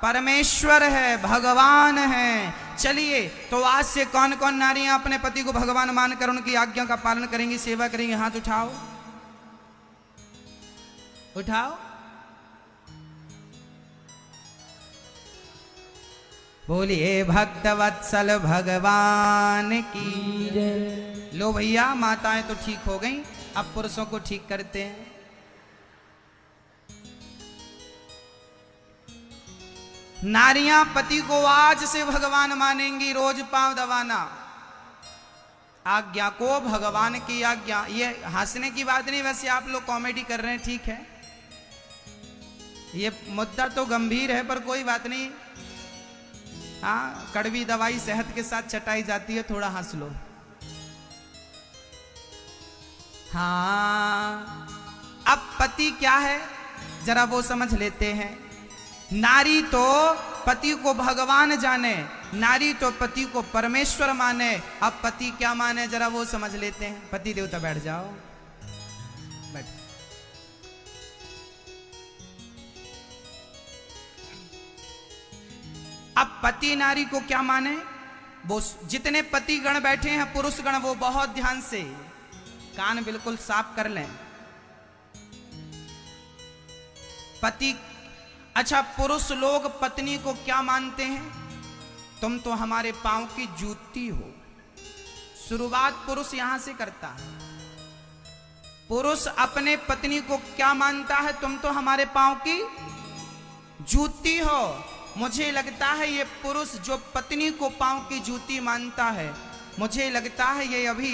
परमेश्वर है, भगवान है। चलिए, तो आज से कौन कौन नारियां अपने पति को भगवान मानकर उनकी आज्ञा का पालन करेंगी, सेवा करेंगी? हाथ उठाओ, उठाओ। बोलिए भक्त वत्सल भगवान की जय। लो भैया, माताएं तो ठीक हो गई, अब पुरुषों को ठीक करते हैं। नारियां पति को आज से भगवान मानेंगी, रोज पांव दबाना। आज्ञा को भगवान की आज्ञा। ये हंसने की बात नहीं, वैसे आप लोग कॉमेडी कर रहे हैं, ठीक है। ये मुद्दा तो गंभीर है, पर कोई बात नहीं। हाँ, कड़वी दवाई सेहत के साथ चटाई जाती है, थोड़ा हंस लो। हाँ, अब पति क्या है जरा वो समझ लेते हैं। नारी तो पति को भगवान जाने, नारी तो पति को परमेश्वर माने। अब पति क्या माने जरा वो समझ लेते हैं। पति देवता बैठ जाओ, बैठ। अब पति नारी को क्या माने? वो जितने पति गण बैठे हैं, पुरुष गण, वो बहुत ध्यान से कान बिल्कुल साफ कर लें। पति, अच्छा, पुरुष लोग पत्नी को क्या मानते हैं? तुम तो हमारे पांव की जूती हो। शुरुआत पुरुष यहां से करता है। पुरुष अपने पत्नी को क्या मानता है? तुम तो हमारे पांव की जूती हो। मुझे लगता है ये पुरुष जो पत्नी को पांव की जूती मानता है, मुझे लगता है ये अभी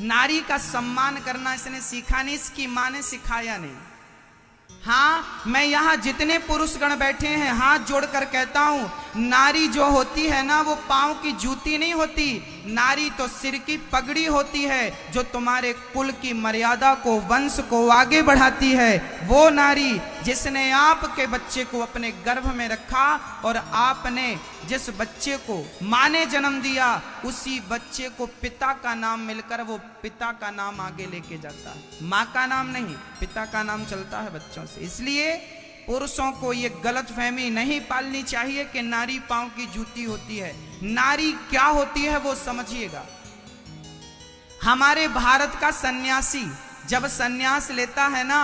नारी का सम्मान करना इसने सीखा नहीं, इसकी मां ने सिखाया नहीं। हाँ, मैं यहां जितने पुरुष गण बैठे हैं हाथ जोड़कर कहता हूं, नारी जो होती है ना, वो पांव की जूती नहीं होती। नारी तो सिर की पगड़ी होती है, जो तुम्हारे कुल की मर्यादा को, वंश को आगे बढ़ाती है। वो नारी जिसने आपके बच्चे को अपने गर्भ में रखा, और आपने जिस बच्चे को मां ने जन्म दिया, उसी बच्चे को पिता का नाम मिलकर वो पिता का नाम आगे लेके जाता है। मां का नाम नहीं, पिता का नाम चलता है बच्चों से। इसलिए पुरुषों को ये गलतफहमी नहीं पालनी चाहिए कि नारी पांव की जूती होती है। नारी क्या होती है वो समझिएगा। हमारे भारत का सन्यासी जब सन्यास लेता है ना,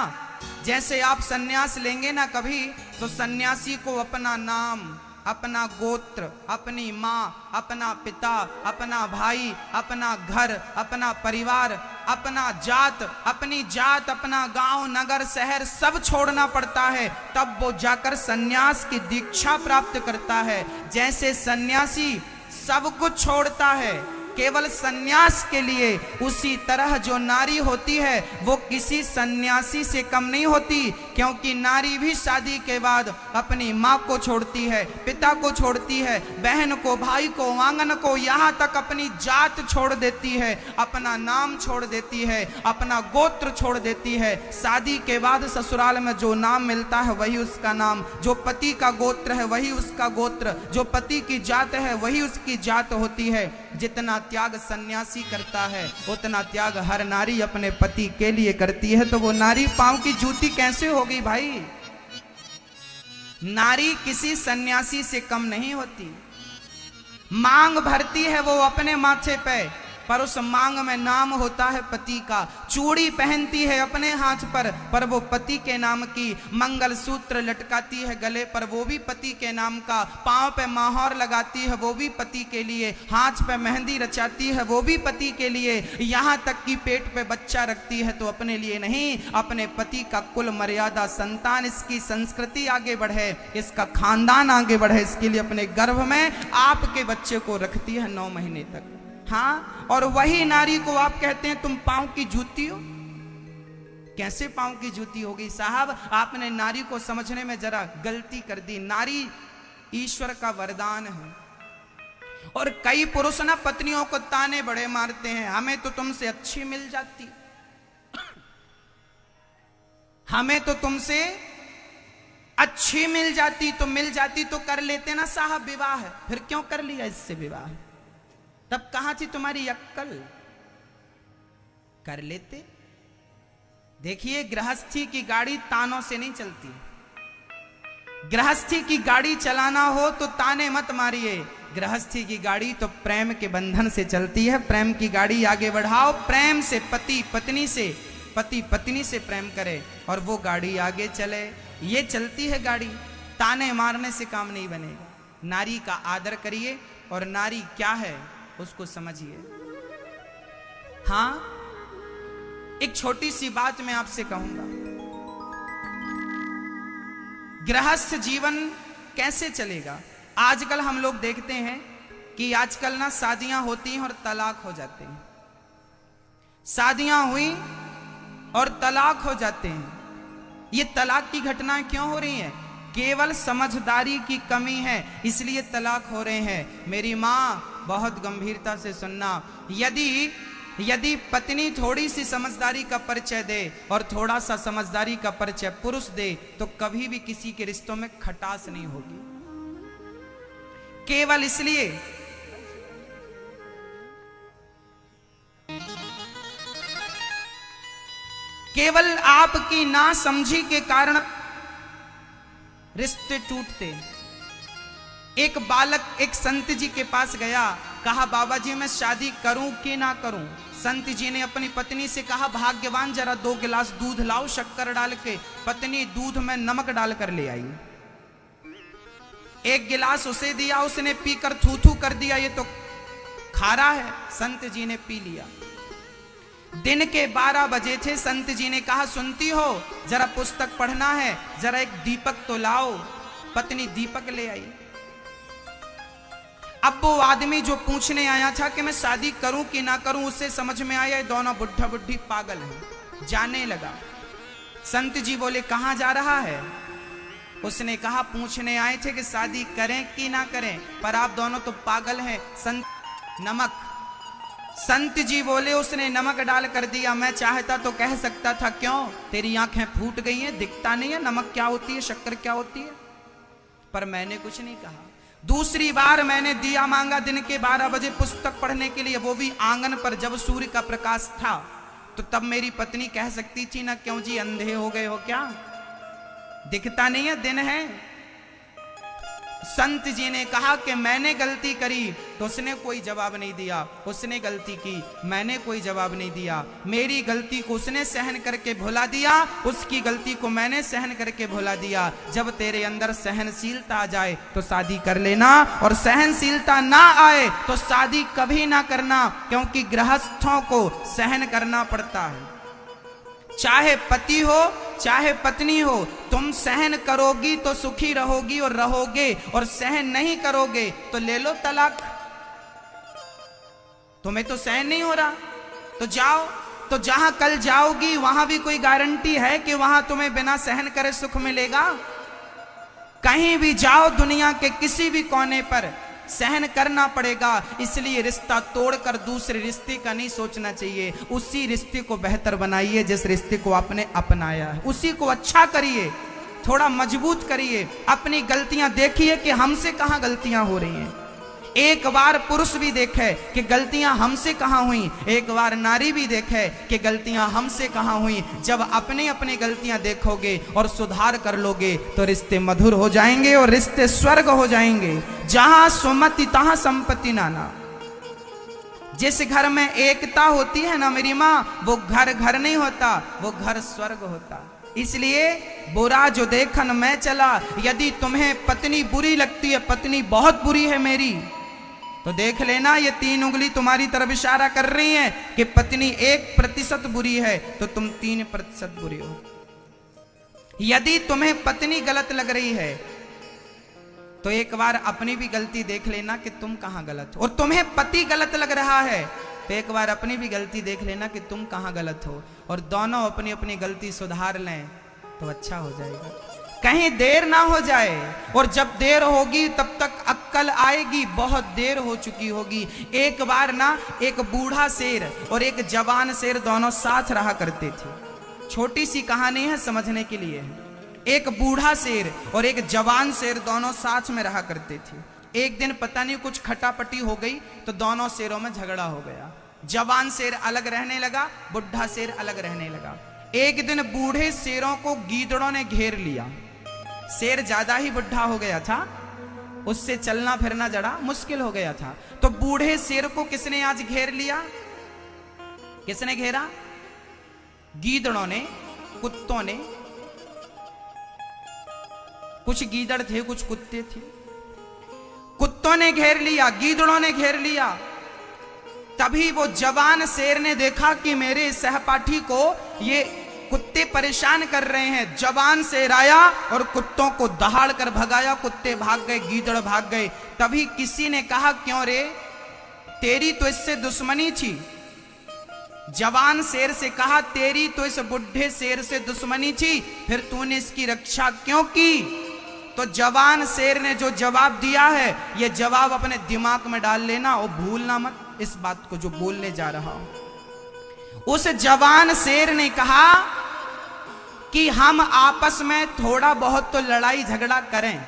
जैसे आप सन्यास लेंगे ना कभी, तो सन्यासी को अपना नाम, अपना गोत्र, अपनी माँ, अपना पिता, अपना भाई, अपना घर, अपना परिवार, अपना जात, अपनी जात, अपना गांव, नगर, शहर सब छोड़ना पड़ता है। तब वो जाकर सन्यास की दीक्षा प्राप्त करता है। जैसे सन्यासी सब कुछ छोड़ता है केवल सन्यास के लिए, उसी तरह जो नारी होती है वो किसी सन्यासी से कम नहीं होती। क्योंकि नारी भी शादी के बाद अपनी माँ को छोड़ती है, पिता को छोड़ती है, बहन को, भाई को, आंगन को, यहाँ तक अपनी जात छोड़ देती है, अपना नाम छोड़ देती है, अपना गोत्र छोड़ देती है। शादी के बाद ससुराल में जो नाम मिलता है वही उसका नाम, जो पति का गोत्र है वही उसका गोत्र, जो पति की जात है वही उसकी जात होती है। जितना त्याग सन्यासी करता है, उतना त्याग हर नारी अपने पति के लिए करती है। तो वो नारी पांव की जूती कैसे होगी भाई? नारी किसी सन्यासी से कम नहीं होती। मांग भरती है वो अपने माथे पे, पर उस मांग में नाम होता है पति का। चूड़ी पहनती है अपने हाथ पर वो पति के नाम की। मंगलसूत्र लटकाती है गले पर, वो भी पति के नाम का। पांव पे मोहर लगाती है वो भी पति के लिए। हाथ पे मेहंदी रचाती है वो भी पति के लिए। यहाँ तक कि पेट पे बच्चा रखती है तो अपने लिए नहीं, अपने पति का कुल मर्यादा, संतान, इसकी संस्कृति आगे बढ़े, इसका खानदान आगे बढ़े, इसके लिए अपने गर्भ में आपके बच्चे को रखती है 9 महीने तक। हाँ, और वही नारी को आप कहते हैं तुम पांव की जूती हो। कैसे पांव की जूती होगी साहब? आपने नारी को समझने में जरा गलती कर दी। नारी ईश्वर का वरदान है। और कई पुरुष ना पत्नियों को ताने बड़े मारते हैं, हमें तो तुमसे अच्छी मिल जाती, हमें तो तुमसे अच्छी मिल जाती, तो कर लेते ना साहब विवाह। फिर क्यों कर लिया इससे विवाह? तब कहां थी तुम्हारी अक्कल? कर लेते। देखिए, गृहस्थी की गाड़ी तानों से नहीं चलती। गृहस्थी की गाड़ी चलाना हो तो ताने मत मारिए, गृहस्थी की गाड़ी तो प्रेम के बंधन से चलती है। प्रेम की गाड़ी आगे बढ़ाओ, प्रेम से पति पत्नी से प्रेम करे और वो गाड़ी आगे चले। ये चलती है गाड़ी, ताने मारने से काम नहीं बनेगा। नारी का आदर करिए और नारी क्या है उसको समझिए। हाँ, एक छोटी सी बात मैं आपसे कहूंगा, गृहस्थ जीवन कैसे चलेगा। आजकल हम लोग देखते हैं कि आजकल ना शादियां होती हैं और तलाक हो जाते हैं, शादियां हुई और तलाक हो जाते हैं। ये तलाक की घटनाएं क्यों हो रही हैं? केवल समझदारी की कमी है, इसलिए तलाक हो रहे हैं। मेरी माँ बहुत गंभीरता से सुनना, यदि पत्नी थोड़ी सी समझदारी का परिचय दे और थोड़ा सा समझदारी का परिचय पुरुष दे तो कभी भी किसी के रिश्तों में खटास नहीं होगी। केवल इसलिए केवल आपकी नासमझी के कारण रिश्ते टूटते। एक बालक एक संत जी के पास गया, कहा बाबा जी मैं शादी करूं कि ना करूं। संत जी ने अपनी पत्नी से कहा भाग्यवान जरा 2 गिलास दूध लाओ शक्कर डाल के। पत्नी दूध में नमक डालकर ले आई, 1 गिलास उसे दिया, उसने पीकर थू थू कर दिया, ये तो खारा है। संत जी ने पी लिया। दिन के 12 बजे थे। संत जी ने कहा सुनती हो, जरा पुस्तक पढ़ना है, जरा एक दीपक तो लाओ। पत्नी दीपक ले आई। अब वो आदमी जो पूछने आया था कि मैं शादी करूं कि ना करूं, उससे समझ में आया दोनों बुढ़ा बुढ़ी पागल हैं। जाने लगा। संत जी बोले कहां जा रहा है? उसने कहा पूछने आए थे कि शादी करें कि ना करें, पर आप दोनों तो पागल हैं। नमक। संत जी बोले उसने नमक डाल कर दिया। मैं चाहता तो कह सकता था क्यों, तेरी आंखें फूट गई हैं, दिखता नहीं है नमक क्या होती है, शक्कर क्या होती है, पर मैंने कुछ नहीं कहा। दूसरी बार मैंने दिया मांगा दिन के 12 बजे पुस्तक पढ़ने के लिए, वो भी आंगन पर जब सूर्य का प्रकाश था। तो तब मेरी पत्नी कह सकती थी ना क्यों जी अंधे हो गए हो क्या, दिखता नहीं है दिन है। संत जी ने कहा कि मैंने गलती करी, तो उसने कोई जवाब नहीं दिया। उसने गलती की, मैंने कोई जवाब नहीं दिया। मेरी गलती को उसने सहन करके भुला दिया, उसकी गलती को मैंने सहन करके भुला दिया। जब तेरे अंदर सहनशीलता आ जाए तो शादी कर लेना, और सहनशीलता ना आए तो शादी कभी ना करना, क्योंकि गृहस्थों को सहन करना पड़ता है। चाहे पति हो चाहे पत्नी हो, तुम सहन करोगी तो सुखी रहोगी और रहोगे, और सहन नहीं करोगे तो ले लो तलाक। तुम्हें तो सहन नहीं हो रहा तो जाओ, तो जहां कल जाओगी वहां भी कोई गारंटी है कि वहां तुम्हें बिना सहन करे सुख मिलेगा? कहीं भी जाओ दुनिया के किसी भी कोने पर सहन करना पड़ेगा। इसलिए रिश्ता तोड़कर दूसरे रिश्ते का नहीं सोचना चाहिए। उसी रिश्ते को बेहतर बनाइए जिस रिश्ते को आपने अपनाया है, उसी को अच्छा करिए, थोड़ा मजबूत करिए। अपनी गलतियां देखिए कि हमसे कहां गलतियां हो रही हैं। एक बार पुरुष भी देखे कि गलतियां हमसे कहां हुई, एक बार नारी भी देखे कि गलतियां हमसे कहां हुई। जब अपने अपने गलतियां देखोगे और सुधार कर लोगे तो रिश्ते मधुर हो जाएंगे और रिश्ते स्वर्ग हो जाएंगे। जहां सुमति तहां संपत्ति नाना। जिस घर में एकता होती है ना मेरी माँ, वो घर घर नहीं होता, वो घर स्वर्ग होता। इसलिए बुरा जो देखन मैं चला, यदि तुम्हें पत्नी बुरी लगती है, पत्नी बहुत बुरी है मेरी, तो देख लेना ये 3 उंगली तुम्हारी तरफ इशारा कर रही है कि पत्नी 1% बुरी है तो तुम 3% बुरी हो। यदि तुम्हें पत्नी गलत लग रही है तो एक बार अपनी भी गलती देख लेना कि तुम कहां गलत हो, और तुम्हें पति गलत लग रहा है तो एक बार अपनी भी गलती देख लेना कि तुम कहां गलत हो, और दोनों अपनी अपनी गलती सुधार लें तो अच्छा हो जाएगा। कहीं देर ना हो जाए, और जब देर होगी तब तक अक्कल आएगी, बहुत देर हो चुकी होगी। एक बार ना एक बूढ़ा शेर और एक जवान शेर दोनों साथ रहा करते थे। छोटी सी कहानी है, समझने के लिए। एक बूढ़ा शेर और एक जवान शेर दोनों साथ में रहा करते थे। एक दिन पता नहीं कुछ खटापटी हो गई तो दोनों शेरों में झगड़ा हो गया। जवान शेर अलग रहने लगा, बुढ़ा शेर अलग रहने लगा। एक दिन बूढ़े शेरों को गीदड़ों ने घेर लिया। शेर ज्यादा ही बुढ़ा हो गया था, उससे चलना फिरना जरा मुश्किल हो गया था। तो बूढ़े शेर को किसने आज घेर लिया? किसने घेरा? गीदड़ों ने, कुत्तों ने। कुछ गीदड़ थे, कुछ कुत्ते थे। कुत्तों ने घेर लिया, गीदड़ों ने घेर लिया। तभी वो जवान शेर ने देखा कि मेरे सहपाठी को ये कुत्ते परेशान कर रहे हैं। जवान शेर आया और कुत्तों को दहाड़ कर भगाया। कुत्ते भाग गए, गीदड़ भाग गए। तभी किसी ने कहा, क्यों रे, तेरी तो इससे दुश्मनी थी। जवान शेर से कहा, तेरी तो इस बुढ़े शेर से दुश्मनी थी, फिर तूने इसकी रक्षा क्यों की? तो जवान शेर ने जो जवाब दिया है, ये जवाब अपने दिमाग में डाल लेना और भूलना मत इस बात को जो बोलने जा रहा हूं। उस जवान शेर ने कहा कि हम आपस में थोड़ा बहुत तो लड़ाई झगड़ा करें,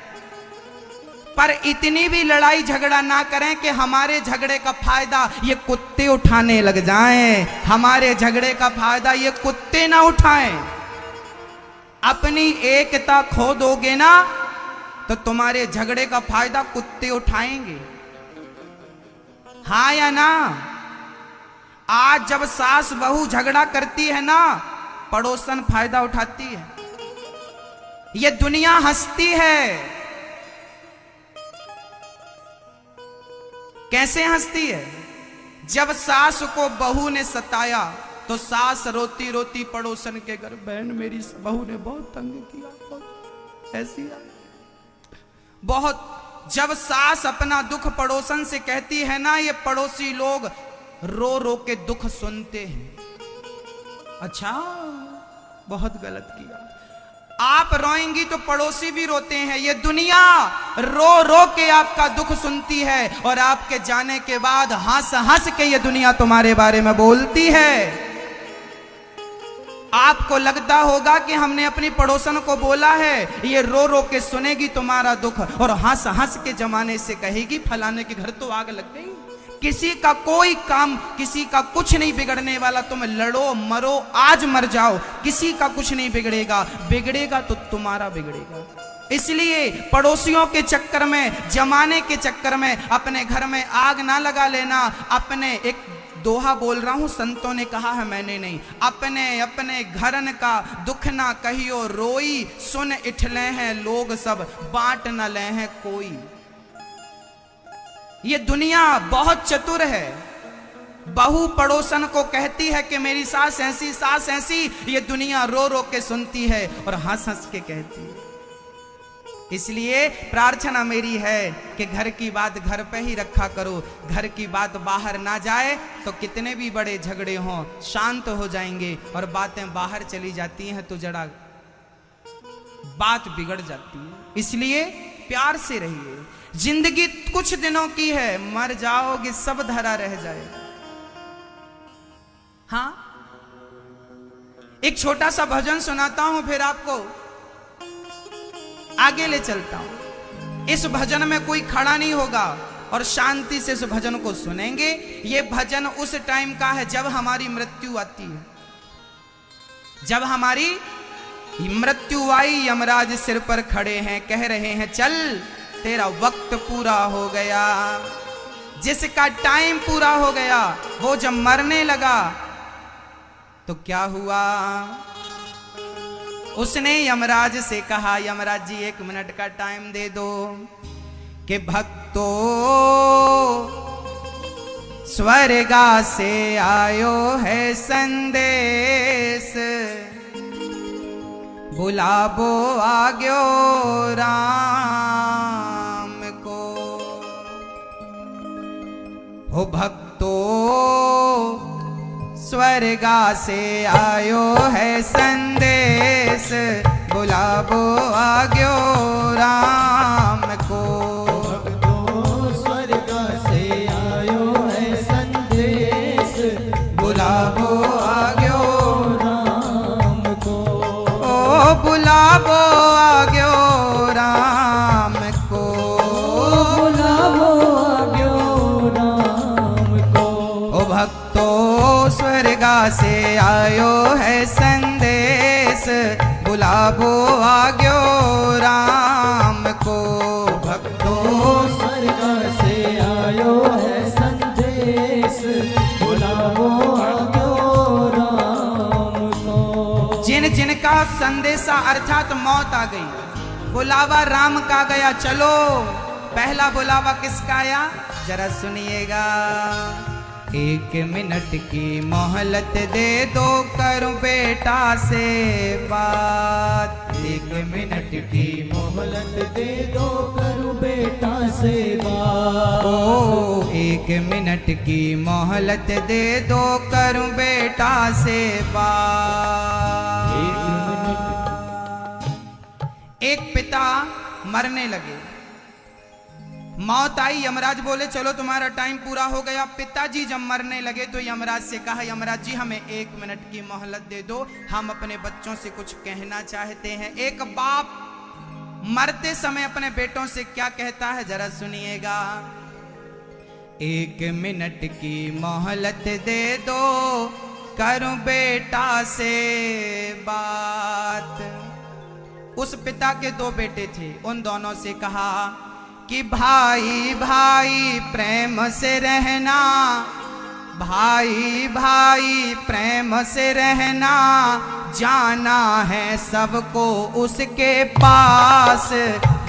पर इतनी भी लड़ाई झगड़ा ना करें कि हमारे झगड़े का फायदा ये कुत्ते उठाने लग जाएं। हमारे झगड़े का फायदा ये कुत्ते ना उठाएं। अपनी एकता खो दोगे ना तो तुम्हारे झगड़े का फायदा कुत्ते उठाएंगे। हाँ या ना? आज जब सास बहू झगड़ा करती है ना, पड़ोसन फायदा उठाती है। ये दुनिया हंसती है। कैसे हंसती है? जब सास को बहू ने सताया तो सास रोती रोती पड़ोसन के घर, बहन मेरी बहू ने बहुत तंग किया, बहुत ऐसी है, बहुत। जब सास अपना दुख पड़ोसन से कहती है ना, ये पड़ोसी लोग रो रो के दुख सुनते हैं। अच्छा, बहुत गलत किया। आप रोएंगी तो पड़ोसी भी रोते हैं। ये दुनिया रो रो के आपका दुख सुनती है और आपके जाने के बाद हंस हंस के ये दुनिया तुम्हारे बारे में बोलती है। आपको लगता होगा कि हमने अपनी पड़ोसन को बोला है, ये रो रो के सुनेगी तुम्हारा दुख और हंस हंस के जमाने से कहेगी फलाने के घर तो आग लग गई। किसी का कोई काम, किसी का कुछ नहीं बिगड़ने वाला। तुम लड़ो मरो, आज मर जाओ, किसी का कुछ नहीं बिगड़ेगा। बिगड़ेगा तो तुम्हारा बिगड़ेगा। इसलिए पड़ोसियों के चक्कर में, जमाने के चक्कर में अपने घर में आग ना लगा लेना। अपने, एक दोहा बोल रहा हूं, संतों ने कहा है, मैंने नहीं। अपने अपने घरन का दुख ना कहियो रोई, सुन इठले हैं लोग सब, बांट न ले हैं कोई। ये दुनिया बहुत चतुर है। बहू पड़ोसन को कहती है कि मेरी सास ऐसी, सास ऐसी। ये दुनिया रो रो के सुनती है और हंस हंस के कहती है। इसलिए प्रार्थना मेरी है कि घर की बात घर पे ही रखा करो। घर की बात बाहर ना जाए तो कितने भी बड़े झगड़े हों शांत हो जाएंगे, और बातें बाहर चली जाती हैं तो जरा बात बिगड़ जाती है। इसलिए प्यार से रहिए। जिंदगी कुछ दिनों की है, मर जाओगे सब धरा रह जाएगा। हाँ, एक छोटा सा भजन सुनाता हूं, फिर आपको आगे ले चलता हूं। इस भजन में कोई खड़ा नहीं होगा और शांति से इस भजन को सुनेंगे। ये भजन उस टाइम का है जब हमारी मृत्यु आती है। जब हमारी मृत्यु आई, यमराज सिर पर खड़े हैं, कह रहे हैं चल तेरा वक्त पूरा हो गया। जिसका टाइम पूरा हो गया वो जब मरने लगा तो क्या हुआ? उसने यमराज से कहा, यमराज जी 1 मिनट का टाइम दे दो कि भक्तों स्वर्गा से आयो है संदेश, बुलाबो आग्यो राम को। हो भक्तों स्वर्गा से आयो है संदेश, बुलाबो आग्यो राम को। भक्तों स्वर्गा से आयो है संदेश, बुलाबो आग्यो राम को। ओ बुलाबो आग्यो राम को। बुलाबो आग्यो राम को। ओ भक्तों स्वर्गा से आयो है संदेश, बुलाबो आग्यो राम को। भक्तों स्वर्ग से आयो है संदेश, बुलावो आज्ञो राम को। जिन जिनका संदेशा अर्थात मौत आ गई, बुलावा राम का गया। चलो पहला बुलावा किसका आया जरा सुनिएगा। 1 मिनट की मोहलत दे दो, करूं बेटा से बात। 1 मिनट की मोहलत दे दो, करूं बेटा से बात। ओ 1 मिनट की मोहलत दे दो, करूं बेटा से बात। 1 मिनट। एक पिता मरने लगे, मौत आई, यमराज बोले चलो तुम्हारा टाइम पूरा हो गया। पिताजी जब मरने लगे तो यमराज से कहा, यमराज जी हमें 1 मिनट की मोहलत दे दो, हम अपने बच्चों से कुछ कहना चाहते हैं। एक बाप मरते समय अपने बेटों से क्या कहता है जरा सुनिएगा। 1 मिनट की मोहलत दे दो, करूं बेटा से बात। उस पिता के 2 बेटे थे, उन दोनों से कहा कि भाई भाई प्रेम से रहना, भाई भाई प्रेम से रहना, जाना है सबको उसके पास,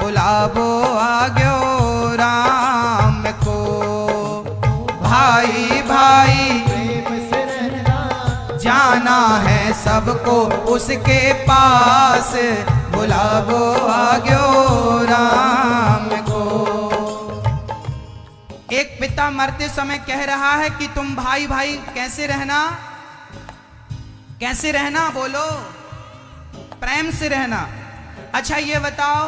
बुलावो आज्ञो राम को। भाई भाई प्रेम से रहना, जाना है सबको उसके पास, बुलावो आज्ञो राम को। एक पिता मरते समय कह रहा है कि तुम भाई भाई कैसे रहना, कैसे रहना बोलो, प्रेम से रहना। अच्छा ये बताओ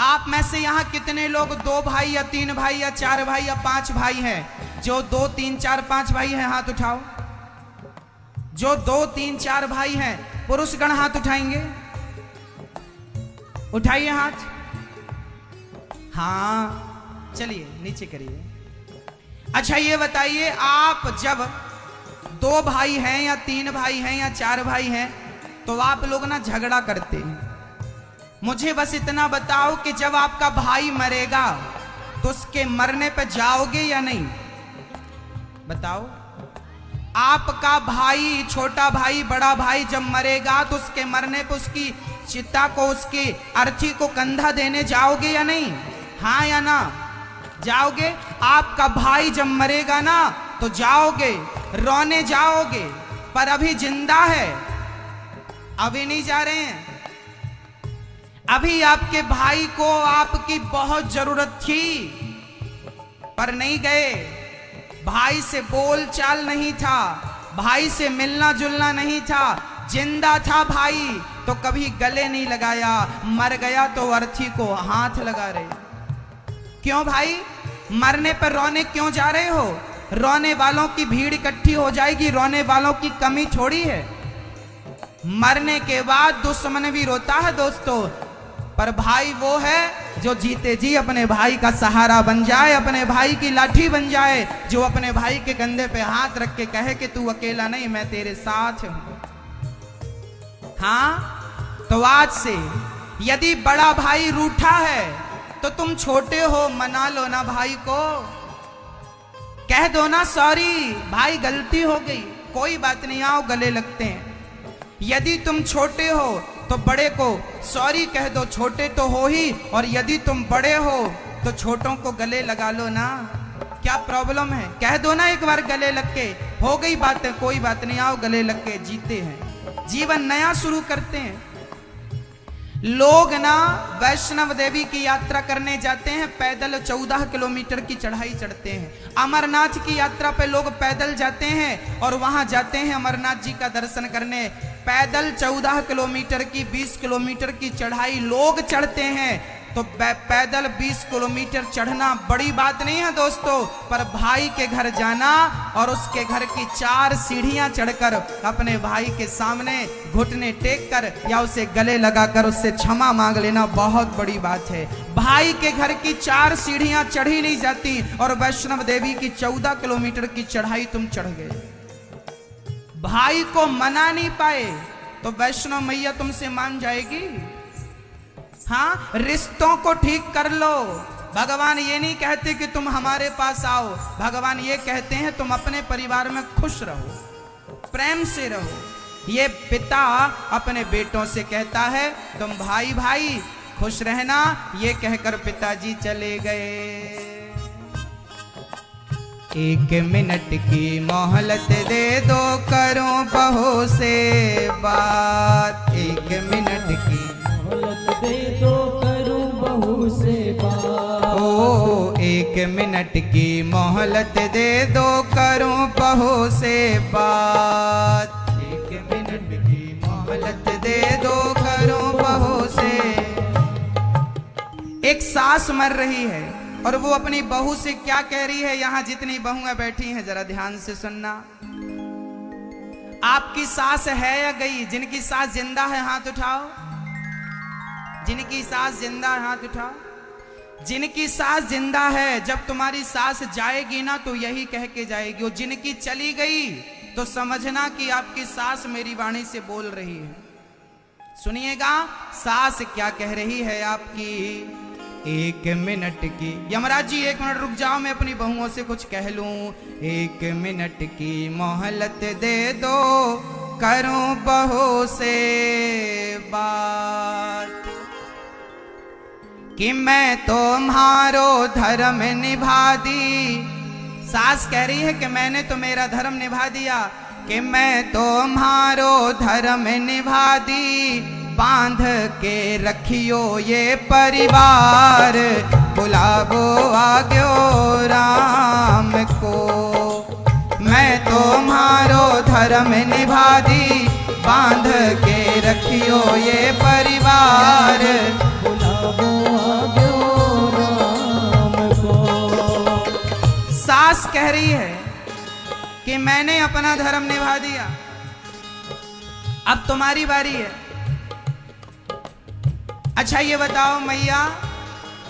आप में से यहां कितने लोग 2 भाई या 3 भाई या 4 भाई या 5 भाई हैं? जो 2 3 4 5 भाई हैं हाथ उठाओ। जो 2 3 4 भाई हैं पुरुष गण हाथ उठाएंगे, उठाइए हाथ। हाँ चलिए नीचे करिए। अच्छा ये बताइए आप जब 2 भाई हैं या 3 भाई हैं या 4 भाई हैं तो आप लोग ना झगड़ा करते हैं। मुझे बस इतना बताओ कि जब आपका भाई मरेगा तो उसके मरने पे जाओगे या नहीं? बताओ। आपका भाई, छोटा भाई, बड़ा भाई जब मरेगा तो उसके मरने पे उसकी चिता को, उसकी अर्थी को कंधा देने जाओगे या नहीं? हाँ या ना? जाओगे। आपका भाई जब मरेगा ना तो जाओगे, रोने जाओगे, पर अभी जिंदा है, अभी नहीं जा रहे हैं। अभी आपके भाई को आपकी बहुत जरूरत थी पर नहीं गए। भाई से बोल चाल नहीं था, भाई से मिलना जुलना नहीं था। जिंदा था भाई तो कभी गले नहीं लगाया, मर गया तो अर्थी को हाथ लगा रहे। क्यों भाई? मरने पर रोने क्यों जा रहे हो? रोने वालों की भीड़ इकट्ठी हो जाएगी, रोने वालों की कमी थोड़ी है। मरने के बाद दुश्मन भी रोता है दोस्तों, पर भाई वो है जो जीते जी अपने भाई का सहारा बन जाए, अपने भाई की लाठी बन जाए, जो अपने भाई के कंधे पे हाथ रख के कहे कि तू अकेला नहीं, मैं तेरे साथ हूं। हाँ तो आज से यदि बड़ा भाई रूठा है तो तुम छोटे हो, मना लो ना भाई को, कह दो ना सॉरी भाई गलती हो गई, कोई बात नहीं, आओ गले लगते हैं। यदि तुम छोटे हो तो बड़े को सॉरी कह दो, छोटे तो हो ही, और यदि तुम बड़े हो तो छोटों को गले लगा लो ना। क्या प्रॉब्लम है? कह दो ना एक बार गले लग के, हो गई बात है, कोई बात नहीं, आओ गले लग के जीते हैं, जीवन नया शुरू करते हैं। लोग ना वैष्णव देवी की यात्रा करने जाते हैं, पैदल 14 किलोमीटर की चढ़ाई चढ़ते हैं। अमरनाथ की यात्रा पे लोग पैदल जाते हैं और वहां जाते हैं अमरनाथ जी का दर्शन करने। पैदल 14 किलोमीटर की 20 किलोमीटर की चढ़ाई लोग चढ़ते हैं, तो पैदल 20 किलोमीटर चढ़ना बड़ी बात नहीं है दोस्तों, पर भाई के घर जाना और उसके घर की 4 सीढ़ियां चढ़कर अपने भाई के सामने घुटने टेक कर या उसे गले लगाकर उससे क्षमा मांग लेना बहुत बड़ी बात है। भाई के घर की 4 सीढ़ियां चढ़ी नहीं जाती और वैष्णव देवी की 14 किलोमीटर की चढ़ाई तुम चढ़ गए। भाई को मना नहीं पाए तो वैष्णव मैया तुमसे मान जाएगी? हाँ, रिश्तों को ठीक कर लो। भगवान ये नहीं कहते कि तुम हमारे पास आओ, भगवान ये कहते हैं तुम अपने परिवार में खुश रहो, प्रेम से रहो। ये पिता अपने बेटों से कहता है तुम भाई भाई खुश रहना। ये कहकर पिताजी चले गए। 1 मिनट की मोहलत दे दो, करूं बहू से बात। 1 मिनट की मोहलत दे दो, करूं बहू से बात। ओ 1 मिनट की मोहलत दे दो, करूं बहू से बात। 1 मिनट की मोहलत दे दो, करूं बहू से। एक सास मर रही है और वो अपनी बहू से क्या कह रही है। यहां जितनी बहुएं बैठी हैं जरा ध्यान से सुनना। आपकी सास है या गई? जिनकी सास जिंदा है हाथ उठाओ। जिनकी सास जिंदा है हाथ उठाओ। जिनकी सास जिंदा है, जब तुम्हारी सास जाएगी ना तो यही कह के जाएगी। और जिनकी चली गई तो समझना कि आपकी सास मेरी वाणी से बोल रही है। सुनिएगा सास क्या कह रही है आपकी। 1 मिनट की, यमराज जी 1 मिनट रुक जाओ, मैं अपनी बहुओं से कुछ कह लूं। 1 मिनट की मोहलत दे दो, करूं बहू से बात। कि मैं तुम्हारो धर्म निभा दी। सास कह रही है कि मैंने तो मेरा धर्म निभा दिया। कि मैं तुम्हारो धर्म निभा दी, बांध के रखियो ये परिवार। बुलावो आग्यो राम को। मैं तुम्हारो धर्म निभा दी, बांध के रखियो ये परिवार। बुलावो आग्यो राम को। सास कह रही है कि मैंने अपना धर्म निभा दिया, अब तुम्हारी बारी है। अच्छा ये बताओ मैया,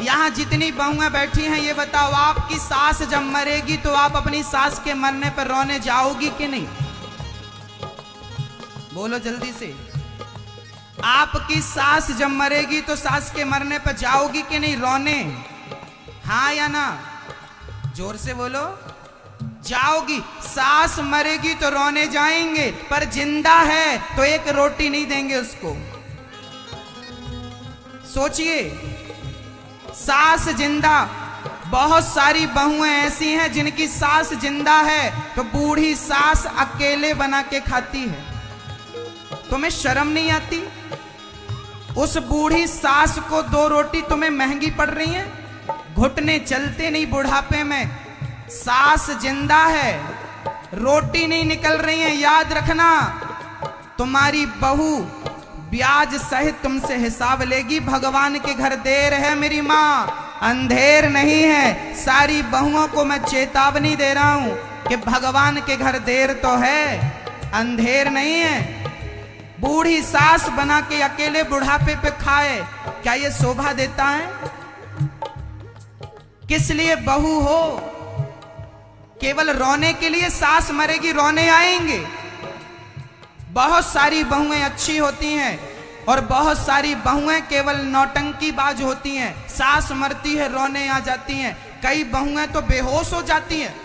यहां जितनी बहुएं बैठी हैं ये बताओ, आपकी सास जब मरेगी तो आप अपनी सास के मरने पर रोने जाओगी कि नहीं? बोलो जल्दी से। आपकी सास जब मरेगी तो सास के मरने पर जाओगी कि नहीं रोने? हाँ या ना? जोर से बोलो। जाओगी। सास मरेगी तो रोने जाएंगे, पर जिंदा है तो एक रोटी नहीं देंगे उसको। सोचिए, सास जिंदा, बहुत सारी बहुएं ऐसी हैं जिनकी सास जिंदा है तो बूढ़ी सास अकेले बना के खाती है। तुम्हें शर्म नहीं आती? उस बूढ़ी सास को 2 रोटी तुम्हें महंगी पड़ रही है, घुटने चलते नहीं बुढ़ापे में। सास जिंदा है, रोटी नहीं निकल रही है। याद रखना, तुम्हारी बहू ब्याज सहित तुमसे हिसाब लेगी। भगवान के घर देर है मेरी माँ, अंधेर नहीं है। सारी बहुओं को मैं चेतावनी दे रहा हूं कि भगवान के घर देर तो है, अंधेर नहीं है। बूढ़ी सास बना के अकेले बुढ़ापे पे खाए, क्या ये शोभा देता है? किस लिए बहू हो? केवल रोने के लिए? सास मरेगी रोने आएंगे। बहुत सारी बहुएं अच्छी होती हैं और बहुत सारी बहुएं केवल नौटंकीबाज होती हैं। सास मरती है रोने आ जाती हैं। कई बहुएं तो बेहोश हो जाती हैं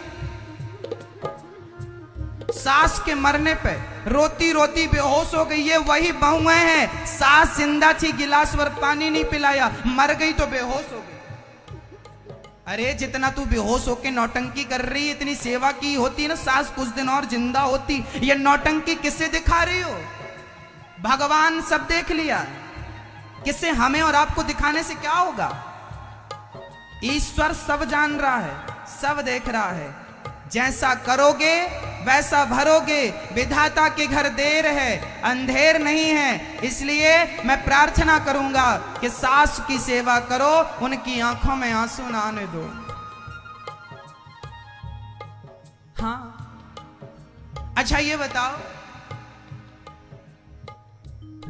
सास के मरने पे, रोती रोती बेहोश हो गई। ये वही बहुएं हैं, सास जिंदा थी गिलास भर पानी नहीं पिलाया, मर गई तो बेहोश हो गई। अरे जितना तू बेहोश होके नौटंकी कर रही है, इतनी सेवा की होती ना सास, कुछ दिन और जिंदा होती। ये नौटंकी किससे दिखा रही हो? भगवान सब देख लिया, किससे? हमें और आपको दिखाने से क्या होगा? ईश्वर सब जान रहा है, सब देख रहा है। जैसा करोगे वैसा भरोगे। विधाता के घर देर है, अंधेर नहीं है। इसलिए मैं प्रार्थना करूंगा कि सास की सेवा करो, उनकी आंखों में आंसू ना आने दो। हाँ, अच्छा ये बताओ,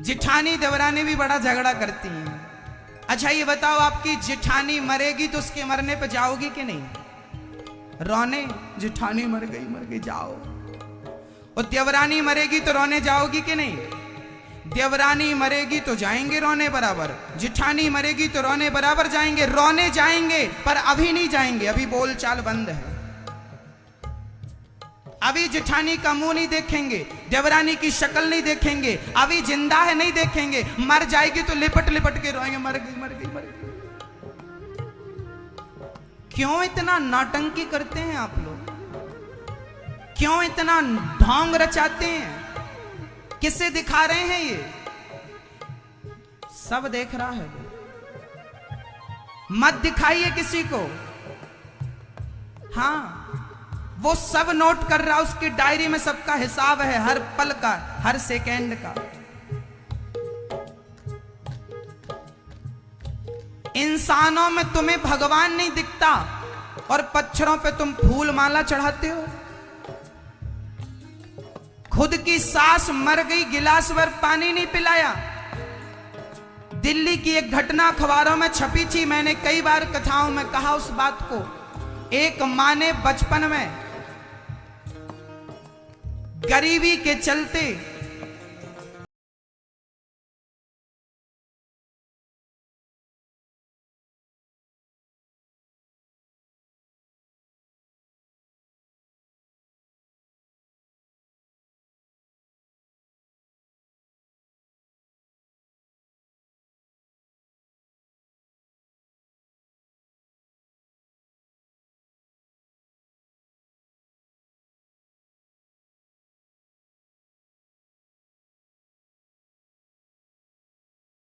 जिठानी देवरानी भी बड़ा झगड़ा करती हैं। अच्छा ये बताओ, आपकी जिठानी मरेगी तो उसके मरने पे जाओगी कि नहीं रोने? जिठानी मर गई जाओ। और देवरानी मरेगी तो रोने जाओगी कि नहीं? देवरानी मरेगी तो जाएंगे रोने बराबर, जिठानी मरेगी तो रोने बराबर जाएंगे, रोने जाएंगे पर अभी नहीं जाएंगे, अभी बोलचाल बंद है। अभी जिठानी का मुंह नहीं देखेंगे, देवरानी की शक्ल नहीं देखेंगे, अभी जिंदा है नहीं देखेंगे, मर जाएगी तो लिपट लिपट के रोएंगे, मर गई मर गई मर गई। क्यों इतना नौटंकी करते हैं आप लोग? क्यों इतना ढोंग रचाते हैं? किसे दिखा रहे हैं? ये सब देख रहा है। मत दिखाइए किसी को। हाँ, वो सब नोट कर रहा, उसकी डायरी में सबका हिसाब है, हर पल का, हर सेकेंड का। इंसानों में तुम्हें भगवान नहीं दिखता और पत्थरों पे तुम फूल माला चढ़ाते हो। खुद की सास मर गई, गिलास भर पानी नहीं पिलाया। दिल्ली की एक घटना अखबारों में छपी थी, मैंने कई बार कथाओं में कहा उस बात को। एक मां ने बचपन में गरीबी के चलते